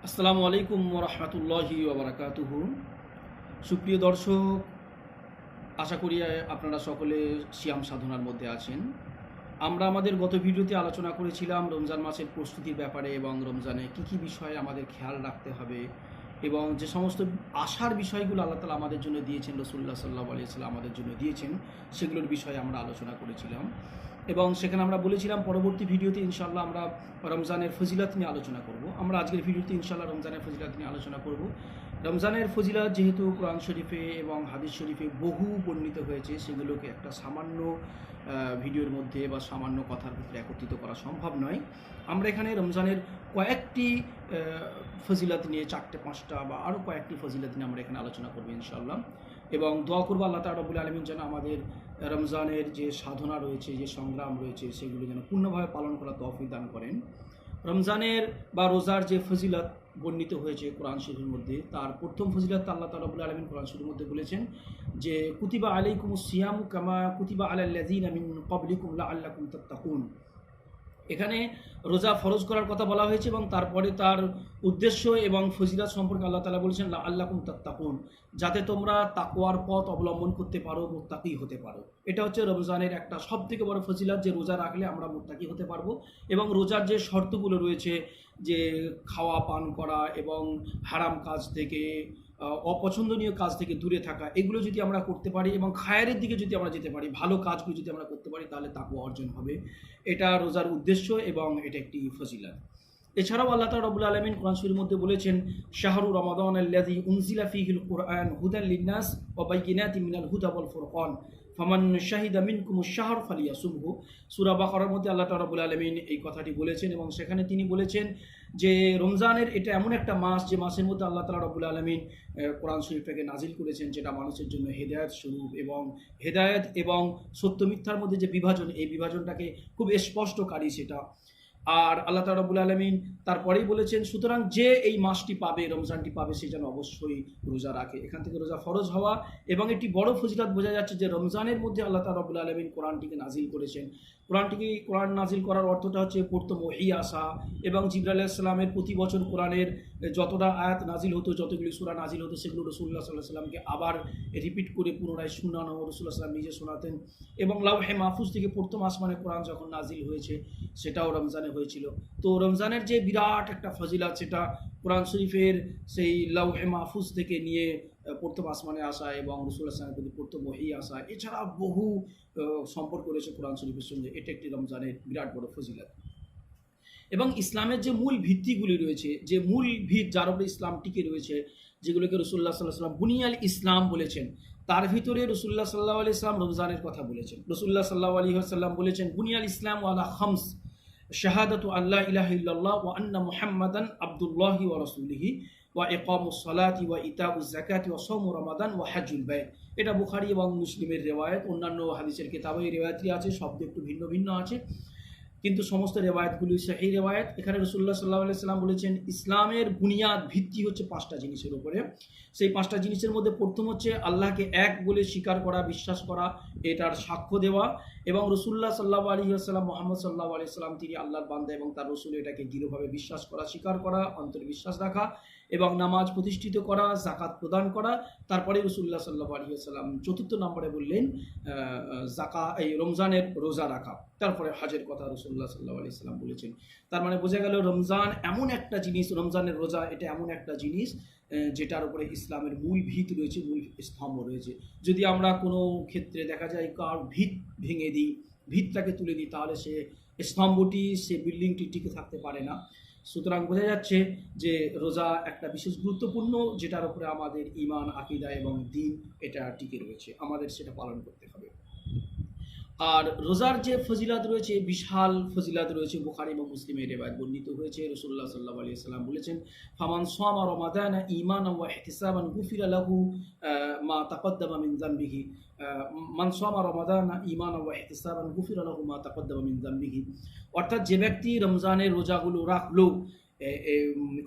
আসসালামু আলাইকুম রহমতুল্লাহি ওবরাকাতুহু। সুপ্রিয় দর্শক, আশা করি আপনারা সকলে সিয়াম সাধনার মধ্যে আছেন। আমরা আমাদের গত ভিডিওতে আলোচনা করেছিলাম রমজান মাসের প্রস্তুতির ব্যাপারে এবং রমজানে কী বিষয়ে আমাদের খেয়াল রাখতে হবে এবং যে সমস্ত আশার বিষয়গুলো আল্লাহ তাআলা আমাদের জন্য দিয়েছেন, রাসূলুল্লাহ সাল্লাল্লাহু আলাইহি ওয়াসাল্লাম আমাদের জন্য দিয়েছেন, সেগুলোর বিষয়ে আমরা আলোচনা করেছিলাম। এবং সেখানে আমরা বলেছিলাম পরবর্তী ভিডিওতে ইনশাআল্লাহ আমরা রমজানের ফজিলত নিয়ে আলোচনা করব। আমরা আজকের ভিডিওতে ইনশাআল্লাহ রমজানের ফজিলত নিয়ে আলোচনা করব। রমজানের ফজিলত যেহেতু কোরআন শরীফে এবং হাদিস শরীফে বহু বর্ণিত হয়েছে, সেগুলোকে একটা সামান্য ভিডিওর মধ্যে বা সামান্য কথার ভিতরে একত্রিত করা সম্ভব নয়। আমরা এখানে রমজানের কয়েকটি ফজিলত নিয়ে, 4টে 5টা বা আরও কয়েকটি ফজিলত নিয়ে আমরা এখানে আলোচনা করবো ইনশাআল্লাহ। এবং দোয়া করবো আল্লাহ তাআলা রব্বুল আলামিন যেন আমাদের রমজানের যে সাধনা রয়েছে, যে সংগ্রাম রয়েছে, সেগুলো যেন পূর্ণভাবে পালন করার তৌফিক দান করেন। রমজানের বা রোজার যে ফজিলত বর্ণিত হয়েছে কোরআন শরীফের মধ্যে, তার প্রথম ফজিলত আল্লাহ তাআলা রব্বুল আলামিন কোরআন শরীফের মধ্যে বলেছেন যে কুতিবা আলাইকুমুস সিয়ামু কামা কুতিবা আলাল লাযিনা মিন ক্বাবলিকুম লাআল্লাকুম তাত্তাকুন। এখানে রোজা ফরজ করার কথা বলা হয়েছে এবং তারপরে তার উদ্দেশ্য এবং ফজিলত সম্পর্কে আল্লাহ তাআলা বলেছেন লাআল্লাকুম তাত্তাকুন, যাতে তোমরা তাকওয়ার পথ অবলম্বন করতে পারো, মুত্তাকি হতে পারো। এটা হচ্ছে রমজানের একটা সবথেকে বড় ফজিলত, যে রোজা রাখলে আমরা মুত্তাকি হতে পারবো। এবং রোজার যে শর্তগুলো রয়েছে, যে খাওয়া পান করা এবং হারাম কাজ থেকে, অপছন্দনীয় কাজ থেকে দূরে থাকা, এগুলো যদি আমরা করতে পারি এবং খায়েরের দিকে যদি আমরা যেতে পারি, ভালো কাজগুলো যদি আমরা করতে পারি, তাহলে তাকওয়া অর্জন হবে। এটা রোজার উদ্দেশ্য এবং এটা একটি ফজিলত। এছাড়াও আল্লাহ তাআলা রব্বুল আলামিন কোরআন শরীফের মধ্যে বলেছেন শাহরু রমাদান আল্লাযী উনজিলা ফীহিল কুরআন হুদাল লিন-নাস ওয়া বাইয়িনাতিন মিনাল হুদা ওয়াল ফুরকান ফামান শাহিদা মিনকুমুশ শাহর ফালিয়াসুমহু। সূরা বাকারার মধ্যে আল্লাহ তাআলা রব্বুল আলামিন এই কথাটি বলেছেন এবং সেখানে তিনি বলেছেন যে রমজানের এটা এমন একটা মাস, যে মাসের মধ্যে আল্লাহ তাআলা রব্বুল আলামিন কোরআন শরীফটাকে নাজিল করেছেন, যেটা মানুষের জন্য হেদায়েত স্বরূপ, এবং হেদায়েত এবং সত্য মিথ্যার মধ্যে যে বিভাজন, এই বিভাজনটাকে খুব স্পষ্টকারী সেটা। আর আল্লাহ তাআলা রব্বুল আলামিন তারপরেই বলেছেন সুতরাং যে এই মাসটি পাবে, রমজানটি পাবে, সে যেন অবশ্যই রোজা রাখে। এখান থেকে রোজা ফরজ হওয়া এবং একটি বড় ফজিলত বোঝা যাচ্ছে যে রমজানের মধ্যে আল্লাহ তাআলা রব্বুল আলামিন কোরআনটিকে নাজিল করেছেন। কোরআন নাজিল করার অর্থটা হচ্ছে প্রথম ওহী আসা, এবং জিবরাইল আলাইহিস সালামের প্রতি বছর কোরআনের যতটা আয়াত নাজিল হতো, যতগুলি সূরা নাজিল হতো, সেগুলো রাসূলুল্লাহ সাল্লাল্লাহু আলাইহি ওয়াসাল্লামকে আবার রিপিট করে পুনরায় শোনানো, রাসূলুল্লাহ সাল্লাল্লাহু আলাইহি ওয়াসাল্লাম নিজে শোনাতেন। এবং লাওহে মাহফুজ থেকে প্রথম আসমানে কোরআন যখন নাজিল হয়েছে, সেটাও রমজানে হয়েছিল। তো রমজানের যে বিরাট একটা ফজিলত, সেটা কোরআন শরীফের সেই লাওহে মাহফুজ থেকে নিয়ে প্রথম আসমানে আসা এবং রাসূলুল্লাহ সাল্লাল্লাহু আলাইহি ওয়াসাল্লামের প্রতি প্রথম ওহী আসা, এছাড়া বহু সম্পর্ক রয়েছে কোরআন শরীফের সঙ্গে। এটা একটি রমজানের বিরাট বড় ফজিলত। এবং ইসলামের যে মূল ভিত্তিগুলি রয়েছে, যে মূল ভিত যার উপরে ইসলাম টিকে রয়েছে, যেগুলোকে রাসূলুল্লাহ সাল্লাল্লাহু আলাইহি ওয়াসাল্লাম বুনিয়াল ইসলাম বলেছেন, তার ভিতরে রাসূলুল্লাহ সাল্লাল্লাহু আলাইহি ওয়াসাল্লাম রমজানের কথা বলেছেন। রাসূলুল্লাহ সাল্লাল্লাহু আলাইহি ওয়াসাল্লাম বলেছেন বুনিয়াল ইসলাম আলা খামস শাহাদাতু আল্লা ইলাহা ইল্লাল্লাহ ওয়া আন্না মুহাম্মাদান আবদুল্লাহি ওয়া রাসূলিহি ওয়া ইকামুস সালাতি ওয়া ইতাউজ যাকাতি ওয়া সাওমু রমাদান ওয়া হজ্জুল বাইত। এটা বুখারী এবং মুসলিমের রিওয়ায়াত। অন্যান্য হাদিসের কিতাবে এই রিওয়ায়াতটি আছে, শব্দ একটু ভিন্ন ভিন্ন আছে, কিন্তু সমস্ত রেওয়ায়তগুলি সহিহ রেওয়ায়ত। এখানে রাসূলুল্লাহ সাল্লাল্লাহু আলাইহি ওয়াসাল্লাম বলেছেন ইসলামের বুনিয়াদ, ভিত্তি হচ্ছে 5টা জিনিসের উপরে। সেই 5টা জিনিসের মধ্যে প্রথম হচ্ছে আল্লাহকে এক বলে স্বীকার করা, বিশ্বাস করা, এটার সাক্ষ্য দেওয়া, এবং রাসূলুল্লাহ সাল্লাল্লাহু আলাইহি ওয়াসাল্লাম মুহাম্মদ সাল্লাল্লাহু আলাইহি ওয়াসাল্লাম তিনি আল্লাহর বান্দা এবং তার রাসূল, এটাকে দৃঢ়ভাবে বিশ্বাস করা, স্বীকার করা, অন্তরে বিশ্বাস রাখা, এবং নামাজ প্রতিষ্ঠিত করা, যাকাত প্রদান করা। তারপরে রাসূলুল্লাহ সাল্লাল্লাহু আলাইহি ওয়াসাল্লাম চতুর্থ নম্বরে বললেন এই রমজানের রোজা রাখা। তারপরে হজের কথা রাসূলুল্লাহ সাল্লাল্লাহু আলাইহি ওয়াসাল্লাম বলেছেন। তার মানে বোঝা গেল রমজান এমন একটা জিনিস, রমজানের রোজা এটা এমন একটা জিনিস যেটার উপরে ইসলামের মূল ভিত রয়েছে, মূল স্তম্ভ রয়েছে। যদি আমরা কোনো ক্ষেত্রে দেখা যায় কার ভিত ভেঙে দিই, ভিতটাকে তুলে দিই, তাহলে সে স্তম্ভটি, সে বিল্ডিংটি টিকে থাকতে পারে না। সুতরাং বোঝা যাচ্ছে যে রোজা একটা বিশেষ গুরুত্বপূর্ণ, যেটার উপরে আমাদের ঈমান, আকীদা এবং দ্বীন এটা টিকে রয়েছে, আমাদের সেটা পালন করতে হবে। আর রোজার যে ফজিলত রয়েছে, বিশাল ফজিলত রয়েছে, বুখারী এবং মুসলিমের রিওয়ায়াত বর্ণিত হয়েছে। রাসূলুল্লাহ সাল্লাল্লাহু আলাইহি ওয়াসাল্লাম বলেছেন ফামান সামা রমাদানা ঈমানান ওয়া ইহতিসাবান গুফিরা লাহু মা তাকদ্দামা মিন যামবিহি। মান সামা রমাদানা ঈমানান ওয়া ইহতিসাবান গুফিরা লাহু মা তাকদ্দামা মিন যামবিহি। অর্থাৎ যে ব্যক্তি রমজানের রোজাগুলো রাখলো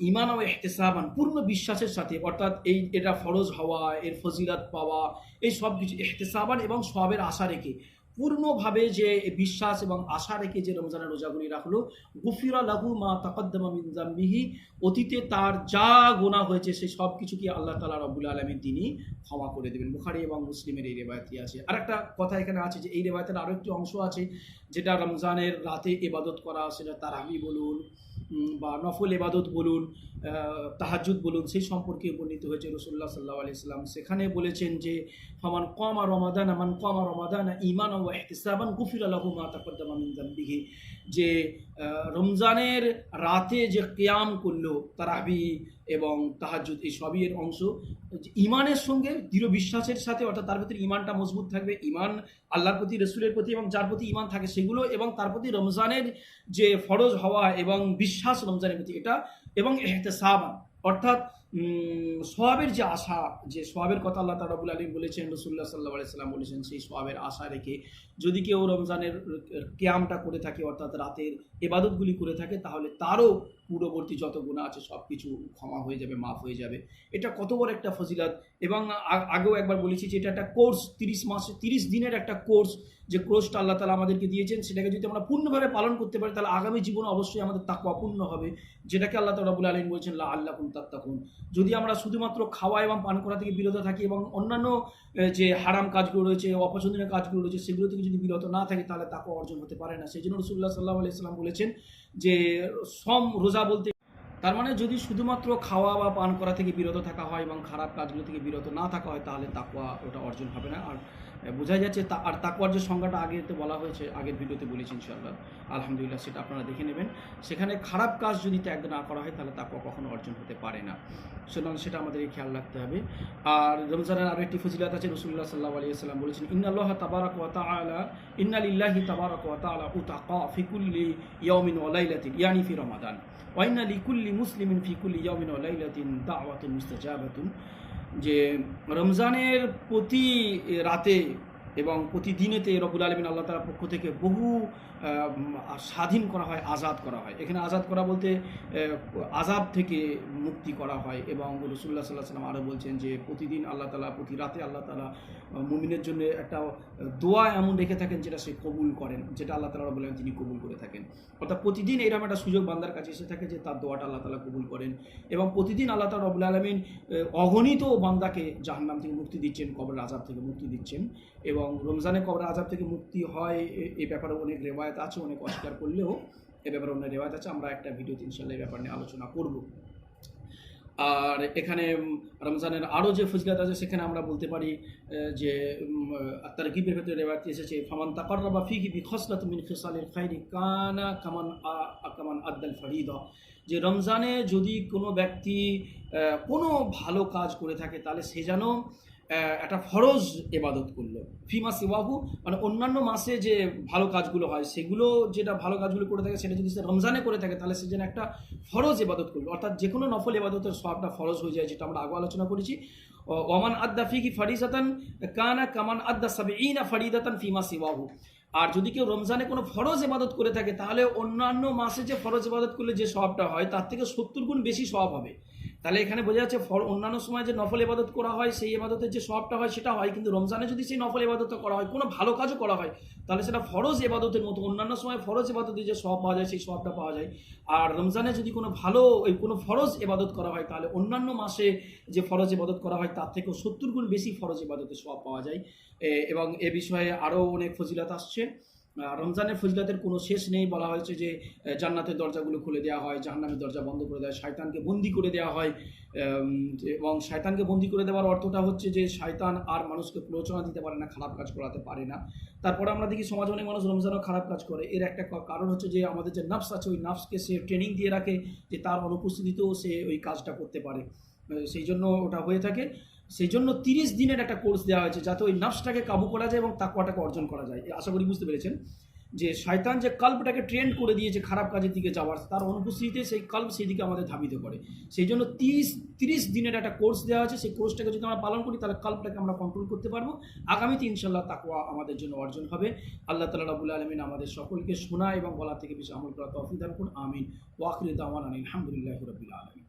ঈমান ও ইহতিসাবান, পূর্ণ বিশ্বাসের সাথে, অর্থাৎ এটা ফরজ হওয়া, এর ফজিলত পাওয়া, এই সব কিছু ইহতিসাবান এবং সওয়াবের আশা রেখে পূর্ণভাবে যে বিশ্বাস এবং আশা রেখে যে রমজানের রোজাগুলি রাখলো, গুফিরা লাহু মা তাকাদ্দামা মিন যামবিহি, অতীতে তার যা গুনাহ হয়েছে সেই সব কিছুকে আল্লাহ তাআলা রব্বুল আলামিন তিনি ক্ষমা করে দেবেন। বুখারী এবং মুসলিমের এই রিওয়ায়াতটি আছে। আরেকটা কথা এখানে আছে যে এই রিওয়ায়াতের আরো একটি অংশ আছে যেটা রমজানের রাতে ইবাদত করা, সেটা তারাবি বলুন বা নফল ইবাদত বলুন, তাহাজ্জুদ বলুন, সেই সম্পর্কে বর্ণিত হয়েছে। রাসূলুল্লাহ সাল্লাল্লাহু আলাইহি ওয়াসাল্লাম সেখানে বলেছেন যে মান কামা রমাদান ঈমানান ওয়া ইহতিসাবান গুফিরা লাহু মা তাকাদ্দামা মিন যামবিহি, যে রমজানের রাতে যে কিয়াম করলো, তারাবি এবং তাহাজ্জুদ এই সবই এর অংশ। ঈমানের সঙ্গে দৃঢ় বিশ্বাসের সাথে, অর্থাৎ তার ভিতরে ঈমানটা মজবুত থাকবে, ঈমান আল্লাহর প্রতি, রাসূলের প্রতি এবং যার প্রতি ঈমান থাকে সেগুলো, এবং তার প্রতি রমজানের যে ফরজ হওয়া এবং বিশ্বাস রমজানের প্রতি এটা, এবং ইহতিসাবান অর্থাৎ সওয়াবের যে আশা, যে সওয়াবের কথা আল্লাহ তাআলা রব্বুল আলামিন বলেছেন, রাসূলুল্লাহ সাল্লাল্লাহু আলাইহি ওয়াসাল্লাম বলেছেন, সেই সওয়াবের আশা রেখে যদি কেউ রমজানের কিয়ামটা করে থাকে, অর্থাৎ রাতের ইবাদতগুলি করে থাকে, তাহলে তারও পূর্ববর্তী যত গুনাহ আছে সব কিছু ক্ষমা হয়ে যাবে, মাফ হয়ে যাবে। এটা কত বড় একটা ফজিলত। এবং আগেও একবার বলেছি যে এটা একটা কোর্স, 30 দিনের একটা কোর্স, যে কোর্সটা আল্লাহ তাআলা আমাদেরকে দিয়েছেন, সেটাকে যদি আমরা পূর্ণভাবে পালন করতে পারি তাহলে আগামী জীবনে অবশ্যই আমাদের তাকওয়া পূর্ণ হবে, যেটাকে আল্লাহ তাআলা রব্বুল আলামিন বলেছেন লাআল্লাকুম তাত্তাকুন। যদি আমরা শুধুমাত্র খাওয়া এবং পান করা থেকে বিরত থাকি এবং অন্যান্য যে হারাম কাজগুলো রয়েছে, অপছন্দনীয় কাজগুলো রয়েছে, সেগুলো থেকে যদি বিরত না থাকি তাহলে তাকওয়া অর্জন হতে পারে না। সেই জন্য রাসূলুল্লাহ সাল্লাল্লাহু আলাইহি ওয়াসাল্লাম বলেছেন যে রোজা বলতে, তার মানে যদি শুধুমাত্র খাওয়া বা পান করা থেকে বিরত থাকা হয় এবং খারাপ কাজগুলো থেকে বিরত না থাকা হয় তাহলে তাকওয়া ওটা অর্জন হবে না। আর বোঝা যাচ্ছে আর তাকওয়ার যে সংজ্ঞাটা আগেতে বলা হয়েছে, আগের ভিডিওতে বলেছি ইনশাআল্লাহ, আলহামদুলিল্লাহ, সেটা আপনারা দেখে নেবেন। সেখানে খারাপ কাজ যদি ত্যাগ না করা হয় তাহলে তাকওয়া কখনো অর্জন হতে পারে না। সুতরাং সেটা আমাদের খেয়াল রাখতে হবে। আর রমজানের আরও একটি ফজিলত আছে। রাসূলুল্লাহ সাল্লাল্লাহু আলাইহি ওয়াসাল্লাম বলেছেন, ইন্নাল্লাহ তাবারাকা ওয়া তাআলা ইন্না লিল্লাহি তাবারাকা ওয়া তাআলা উতাকা ফি কুল্লি ইয়াউমিন ওয়া লাইলাতিন ইয়ানি ফি রমাদান ওয়া ইন্না লিকুল্লি মুসলিমিন ফি কুল্লি ইয়াউমিন ওয়া লাইলাতিন দাওয়াতুন মুস্তাজাবাতুন, যে রমজানের প্রতি রাতে এবং প্রতিদিনেতে রব্বুল আলামিন আল্লাহ তাআলার পক্ষ থেকে বহু স্বাধীন করা হয়, আজাদ করা হয়। এখানে আজাদ করা বলতে আযাব থেকে মুক্তি করা হয়। এবং রাসূলুল্লাহ সাল্লাল্লাহু আলাইহি ওয়াসাল্লাম আরও বলছেন যে প্রতিদিন আল্লাহ তাআলা, প্রতি রাতে আল্লাহ তাআলা মুমিনের জন্য একটা দোয়া এমন রেখে থাকেন যেটা সে কবুল করেন, যেটা আল্লাহ তাআলা বলেন তিনি কবুল করে থাকেন। অর্থাৎ প্রতিদিন এরকম একটা সুযোগ বান্দার কাছে এসে থাকে যে তার দোয়াটা আল্লাহ তাআলা কবুল করেন। এবং প্রতিদিন আল্লাহ তাআলা রব্বুল আলামিন অগণিত বান্দাকে জাহান্নাম থেকে মুক্তি দিচ্ছেন, কবরের আযাব থেকে মুক্তি দিচ্ছেন। এবং রমজানে কবরের আযাব থেকে মুক্তি হয় এই ব্যাপারে অনেক রেওয়ায়েত আছে, অনেক অস্বীকার করলেও এ ব্যাপারে অনেক রেওয়ায়েত আছে। আমরা একটা ভিডিওতে ইনশাআল্লাহ এই ব্যাপার নিয়ে আলোচনা করব। আর এখানে রমজানের আরও যে ফজিলত আছে সেখানে আমরা বলতে পারি যে তারগীবের ভেতরে রেওয়ায়েত এসেছে, ফামান তাকাররাবা ফীহি বিখসলাতিন মিন খিসালিল খায়রি কানা কামান আদ্দাল ফরিদা, যে রমজানে যদি কোনো ব্যক্তি কোনো ভালো কাজ করে থাকে তাহলে সে যেন একটা ফরজ ইবাদত করলো। ফিমা সিওয়াহু, মানে অন্যান্য মাসে যে ভালো কাজগুলো হয় সেগুলো, যেটা ভালো কাজগুলো করে থাকে সেটা যদি সে রমজানে করে থাকে তাহলে সে যেন একটা ফরজ ইবাদত করলো। অর্থাৎ যে কোনো নফল ইবাদতের সওয়াবটা ফরজ হয়ে যায়, যেটা আমরা আগে আলোচনা করেছি। ওয়ামান আদ্দা ফিহি ফারিজাতান কানা কামান আদ্দা সাবঈনা ফারিদাতান ফিমা সিওয়াহু। আর যদি কেউ রমজানে কোনো ফরজ ইবাদত করে থাকে তাহলে অন্যান্য মাসে যে ফরজ ইবাদত করলে যে সওয়াবটা হয় তার থেকে 70 গুণ বেশি সওয়াব হবে। তাহলে এখানে বোঝা যাচ্ছে অন্যান্য সময় যে নফল ইবাদত করা হয় সেই ইবাদতের যে সওয়াবটা হয় সেটা হয়, কিন্তু রমজানে যদি সেই নফল ইবাদতটা করা হয়, কোনো ভালো কাজও করা হয়, তাহলে সেটা ফরজ ইবাদতের মতো। অন্যান্য সময় ফরজ ইবাদতের যে সওয়াব পাওয়া যায় সেই সওয়াবটা পাওয়া যায়। আর রমজানে যদি কোনো কোনো ফরজ ইবাদত করা হয় তাহলে অন্যান্য মাসে যে ফরজ ইবাদত করা হয় তার থেকেও 70 গুণ বেশি ফরজ ইবাদতের সওয়াব পাওয়া যায়। এবং এ বিষয়ে আরও অনেক ফজিলত আসছে। রমজানের ফজিলতের কোনো শেষ নেই। বলা হয়েছে যে জান্নাতের দরজাগুলো খুলে দেওয়া হয়, জাহান্নামের দরজা বন্ধ করে দেওয়া হয়, শয়তানকে বন্দি করে দেওয়া হয়। এবং শয়তানকে বন্দি করে দেওয়ার অর্থটা হচ্ছে যে শয়তান আর মানুষকে প্ররোচনা দিতে পারে না, খারাপ কাজ করাতে পারে না। তারপরে আমরা দেখি সমাজে অনেক মানুষ রমজানও খারাপ কাজ করে। এর একটা কারণ হচ্ছে যে আমাদের যে নফস আছে ওই নফসকে সে ট্রেনিং দিয়ে রাখে যে তার অনুপস্থিতিতেও সে ওই কাজটা করতে পারে, সেই জন্য ওটা হয়ে থাকে। সেই জন্য 30 দিনের একটা কোর্স দেওয়া হয়েছে যাতে ওই নফসটাকে কাবু করা যায় এবং তাকওয়াটাকে অর্জন করা যায়। আশা করি বুঝতে পেরেছেন যে শয়তান যে কল্পটাকে ট্রেন্ড করে দিয়েছে খারাপ কাজের দিকে যাওয়ার, তার অনুপস্থিতিতে সেই কল্প সেই দিকে আমাদের ধাবিত করে। সেই জন্য 30 দিনের একটা কোর্স দেওয়া আছে। সেই কোর্সটাকে যদি আমরা পালন করি তাহলে কল্পটাকে আমরা কন্ট্রোল করতে পারবো। আগামীতে ইনশাআল্লাহ তাকওয়া আমাদের জন্য অর্জন হবে। আল্লাহ তাআলা রাব্বুল আলামিন আমাদের সকলকে শোনা এবং বলা থেকে বেশি আমল করা তৌফিক দান করুন। আমিন। ওয়া আখিরু দাওয়ানা আলহামদুলিল্লাহি রাব্বিল আলামিন।